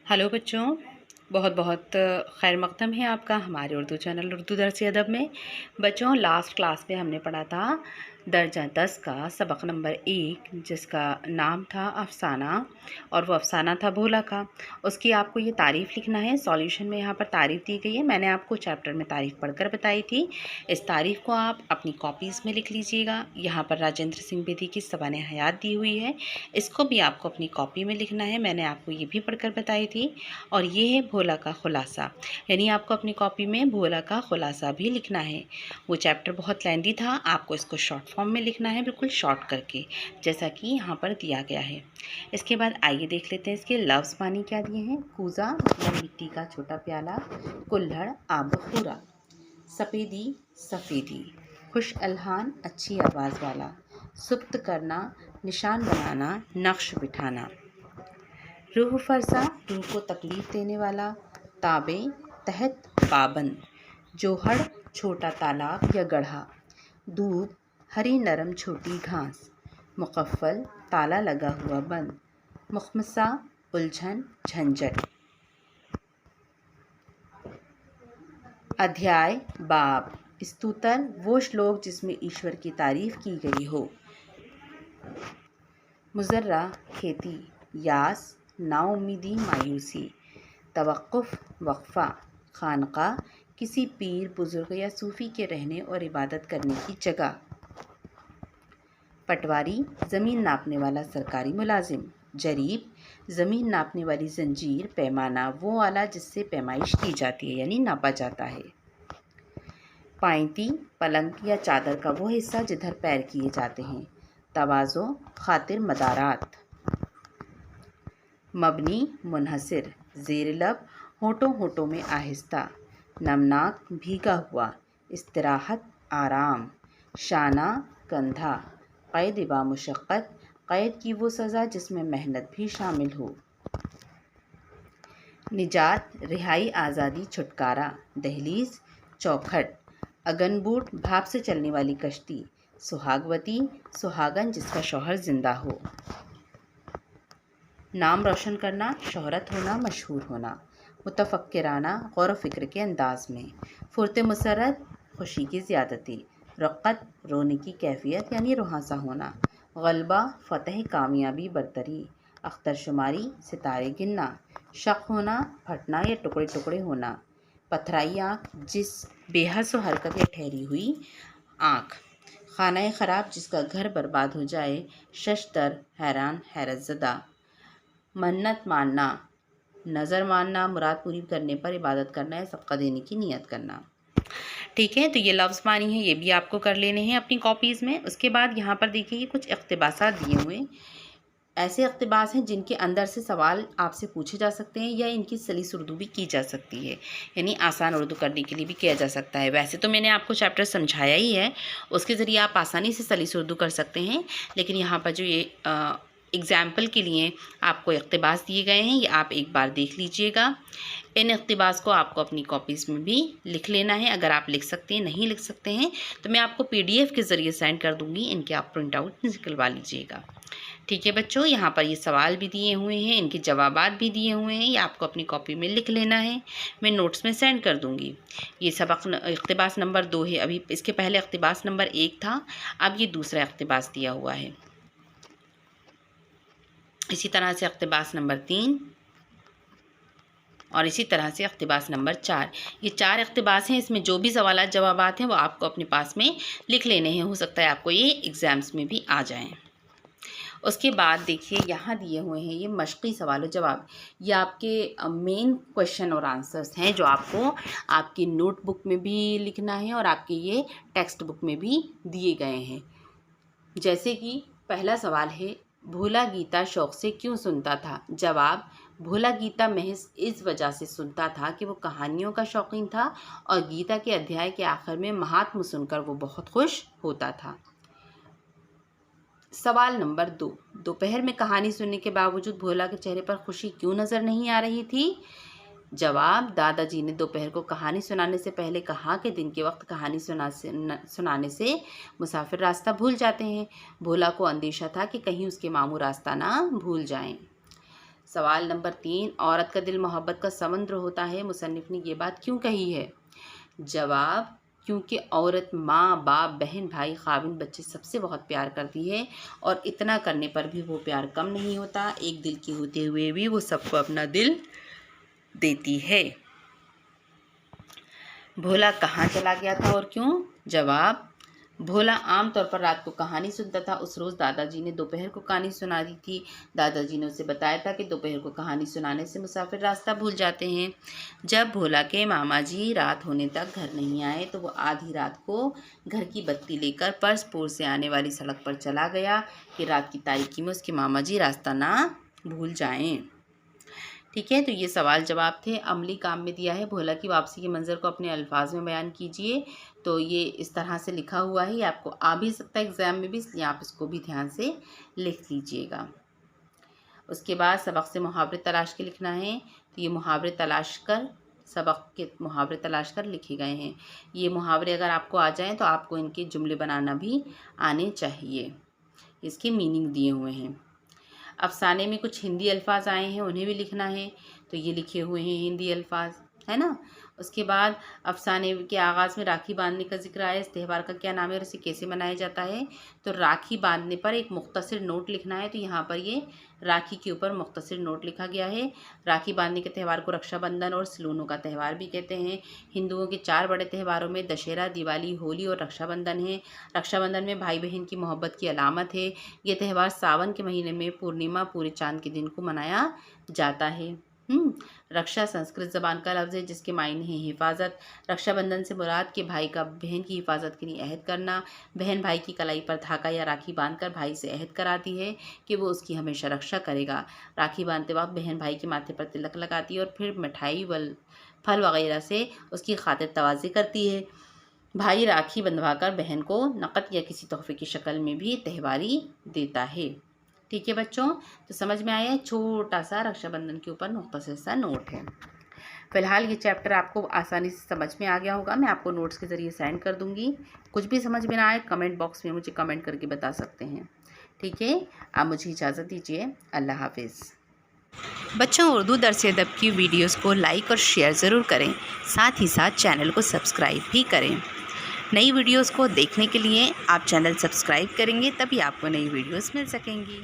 Hello बच्चों, बहुत बहुत खैर मकदम है आपका हमारे उर्दू चैनल उर्दू दर्स अदब में। बच्चों, लास्ट क्लास में हमने पढ़ा था दर्जा 10 का सबक नंबर 1, जिसका नाम था अफसाना, और वो अफसाना था भोला का। उसकी आपको ये तारीफ़ लिखना है। सॉल्यूशन में यहाँ पर तारीफ़ दी गई है। मैंने आपको चैप्टर में तारीफ़ पढ़कर बताई थी। इस तारीफ़ को आप अपनी कॉपीज़ में लिख लीजिएगा। यहाँ पर राजेंद्र सिंह बेदी की ज़बान हयात दी हुई है, इसको भी आपको अपनी कॉपी में लिखना है। मैंने आपको ये भी पढ़कर बताई थी। और ये है भोला का खुलासा, यानी आपको अपनी कॉपी में भोला का खुलासा भी लिखना है। वो चैप्टर बहुत लेंदी था, आपको इसको शॉर्ट फॉर्म में लिखना है, बिल्कुल शॉर्ट करके, जैसा कि यहाँ पर दिया गया है। इसके बाद आइए देख लेते हैं इसके लफ्ज़ पानी क्या दिए हैं। कूज़ा मतलब मिट्टी का छोटा प्याला, कुल्हड़ आब पूरा, सफ़ेदी सफ़ेदी, खुश अलहान अच्छी आवाज़ वाला, सुप्त करना निशान बनाना नक्श बिठाना, रूह फरसा रूह को तकलीफ़ देने वाला, ताबे तहत पाबंद, जोहड़ छोटा तालाब या गढ़ा, दूब हरी नरम छोटी घास, मुकफ़्फ़ल ताला लगा हुआ बंद, मुखमसा उलझन झंझट। अध्याय बाब स्तुतर वो श्लोक जिसमें ईश्वर की तारीफ़ की गई हो। मुजर्रा खेती, यास नाउम्मीदी मायूसी, तवक्कुफ़ वक्फ़ा, खानका किसी पीर बुज़ुर्ग या सूफ़ी के रहने और इबादत करने की जगह, पटवारी ज़मीन नापने वाला सरकारी मुलाजिम, जरीब ज़मीन नापने वाली जंजीर, पैमाना वो आला जिससे पैमाइश की जाती है यानी नापा जाता है, पाइंती पलंग या चादर का वो हिस्सा जिधर पैर किए जाते हैं, तवाज़ो खातिर मदारात, मबनी मुनहसिर ज़ेर लब होठों होठों में आहिस्ता, नमनाक भीगा हुआ, इस्तराहत आराम, शाना कंधा, क़ैद बा मुशक्क़त क़ैद की वो सज़ा जिसमें मेहनत भी शामिल हो, निजात रिहाई आज़ादी छुटकारा, दहलीज़ चौखट, अगनबूट भाप से चलने वाली कश्ती, सुहागवती सुहागन जिसका शौहर जिंदा हो, नाम रोशन करना शोहरत होना मशहूर होना, मुतफ़क्किराना गौर फ़िक्र के अंदाज में, फुरत मुसरत खुशी की ज़्यादती, रक़्क़त रोने की कैफियत यानी रुहासा होना, ग़ल्बा फ़तह कामयाबी बरतरी, अख्तर शुमारी सितारे गिनना, शक होना फटना या टुकड़े टुकड़े होना, पथराई आँख जिस बेहस हरकत या ठहरी हुई आँख, खाना ख़राब जिसका घर बर्बाद हो जाए, शशदर हैरान हैरत ज़दा, मन्नत मानना नज़र मानना, मुराद पूरी करने पर इबादत करना या सदका देने की नियत करना। ठीक है, तो ये लफ्ज़ मानी है, ये भी आपको कर लेने हैं अपनी कॉपीज़ में। उसके बाद यहाँ पर देखिए कुछ इक़्तिबासात दिए हुए, ऐसे इक़्तिबास हैं जिनके अंदर से सवाल आपसे पूछे जा सकते हैं या इनकी सलीस उर्दू भी की जा सकती है, यानी आसान उर्दू करने के लिए भी किया जा सकता है। वैसे तो मैंने आपको चैप्टर समझाया ही है, उसके ज़रिए आप आसानी से सलीस उर्दू कर सकते हैं, लेकिन यहाँ पर जो ये एग्ज़ाम्पल के लिए आपको इक़्तिबास दिए गए हैं, ये आप एक बार देख लीजिएगा। इन इक़्तिबास को आपको अपनी कॉपीज़ में भी लिख लेना है। अगर आप लिख सकते हैं, नहीं लिख सकते हैं, तो मैं आपको PDF के ज़रिए सेंड कर दूँगी, इनके आप प्रिंट आउट निकलवा लीजिएगा। ठीक है बच्चों, यहाँ पर ये सवाल भी दिए हुए हैं, इनके जवाबात भी दिए हुए हैं, ये आपको अपनी कॉपी में लिख लेना है, मैं नोट्स में सेंड कर दूँगी। ये सबक इक़्तिबास नंबर 2 है, अभी इसके पहले इक़्तिबास नंबर 1 था, अब ये दूसरा इक़्तिबास दिया हुआ है। इसी तरह से इक़्तिबास नंबर 3 और इसी तरह से इक़्तिबास नंबर 4, ये 4 इक़्तिबास हैं। इसमें जो भी सवालात जवाबात हैं वो आपको अपने पास में लिख लेने हैं, हो सकता है आपको ये एग्ज़ाम्स में भी आ जाएं। उसके बाद देखिए यहाँ दिए हुए हैं ये मश्क़ी सवाल जवाब, ये आपके मेन क्वेश्चन और आंसर्स हैं जो आपको आपकी नोटबुक में भी लिखना है और आपके ये टेक्स्ट बुक में भी दिए गए हैं। जैसे कि पहला सवाल है, भोला गीता शौक़ से क्यों सुनता था? जवाब, भोला गीता महज इस वजह से सुनता था कि वो कहानियों का शौकीन था और गीता के अध्याय के आखिर में महात्म सुनकर वो बहुत खुश होता था। सवाल नंबर 2, दोपहर में कहानी सुनने के बावजूद भोला के चेहरे पर खुशी क्यों नज़र नहीं आ रही थी? जवाब, दादाजी ने दोपहर को कहानी सुनाने से पहले कहा कि दिन के वक्त कहानी सुनाने से मुसाफिर रास्ता भूल जाते हैं। भोला को अंदेशा था कि कहीं उसके मामू रास्ता ना भूल जाएं। सवाल नंबर 3, औरत का दिल मोहब्बत का समुद्र होता है, मुसन्निफ ने ये बात क्यों कही है? जवाब, क्योंकि औरत माँ बाप बहन भाई खाविन बच्चे सबसे बहुत प्यार करती है और इतना करने पर भी वो प्यार कम नहीं होता, एक दिल की होते हुए भी वो सबको अपना दिल देती है। भोला कहाँ चला गया था और क्यों? जवाब, भोला आमतौर पर रात को कहानी सुनता था। उस रोज़ दादाजी ने दोपहर को कहानी सुना दी थी। दादाजी ने उसे बताया था कि दोपहर को कहानी सुनाने से मुसाफिर रास्ता भूल जाते हैं। जब भोला के मामा जी रात होने तक घर नहीं आए तो वो आधी रात को घर की बत्ती लेकर परसपुर से आने वाली सड़क पर चला गया कि रात की तारीकी में उसके मामा जी रास्ता ना भूल जाएं। ठीक है, तो ये सवाल जवाब थे। अमली काम में दिया है, भोला की वापसी के मंजर को अपने अल्फाज में बयान कीजिए। तो ये इस तरह से लिखा हुआ है, ये आपको आ भी सकता है एग्ज़ाम में भी, इसलिए आप इसको भी ध्यान से लिख लीजिएगा। उसके बाद सबक से मुहावरे तलाश के लिखना है। तो ये मुहावरे तलाश कर, सबक के मुहावरे तलाश कर लिखे गए हैं। ये मुहावरे अगर आपको आ जाएँ तो आपको इनके जुमले बनाना भी आने चाहिए। इसके मीनिंग दिए हुए हैं। अफसाने में कुछ हिंदी अल्फाज आए हैं, उन्हें भी लिखना है। तो ये लिखे हुए हैं हिंदी अल्फाज, है ना। उसके बाद अफसाने के आगाज़ में राखी बांधने का जिक्र आया। इस त्यौहार का क्या नाम है और इसे कैसे मनाया जाता है? तो राखी बांधने पर एक मुख्तसर नोट लिखना है। तो यहाँ पर ये राखी के ऊपर मुख्तसर नोट लिखा गया है। राखी बांधने के त्यौहार को रक्षाबंधन और सिलोनों का त्यौहार भी कहते हैं। हिंदुओं के 4 बड़े त्योहारों में दशहरा, दिवाली, होली और रक्षाबंधन है। रक्षाबंधन में भाई बहन की मोहब्बत की अलामत है। ये त्यौहार सावन के महीने में पूर्णिमा पूरे चांद के दिन को मनाया जाता है। रक्षा संस्कृत ज़बान का लफ्ज़ है जिसके मायने हैं हिफाजत। रक्षाबंधन से मुराद के भाई का बहन की हिफाजत के लिए अहद करना। बहन भाई की कलाई पर धागा या राखी बांधकर भाई से अहद कराती है कि वो उसकी हमेशा रक्षा करेगा। राखी बांधते वक्त बहन भाई के माथे पर तिलक लगाती है और फिर मिठाई व फल वगैरह से उसकी खातिर तवाज़ी करती है। भाई राखी बंधवाकर बहन को नकद या किसी तोहफे की शक्ल में भी तहवारी देता है। ठीक है बच्चों, तो समझ में आया, छोटा सा रक्षाबंधन के ऊपर मुख्तसर सा नोट है। फिलहाल ये चैप्टर आपको आसानी से समझ में आ गया होगा। मैं आपको नोट्स के ज़रिए सेंड कर दूंगी। कुछ भी समझ में ना आए कमेंट बॉक्स में मुझे कमेंट करके बता सकते हैं। ठीक है, आप मुझे इजाज़त दीजिए। अल्लाह हाफिज़। बच्चों, उर्दू दर्स अदब की वीडियोस को लाइक और शेयर ज़रूर करें, साथ ही साथ चैनल को सब्सक्राइब भी करें। नई वीडियोस को देखने के लिए आप चैनल सब्सक्राइब करेंगे तभी आपको नई वीडियोस मिल सकेंगी।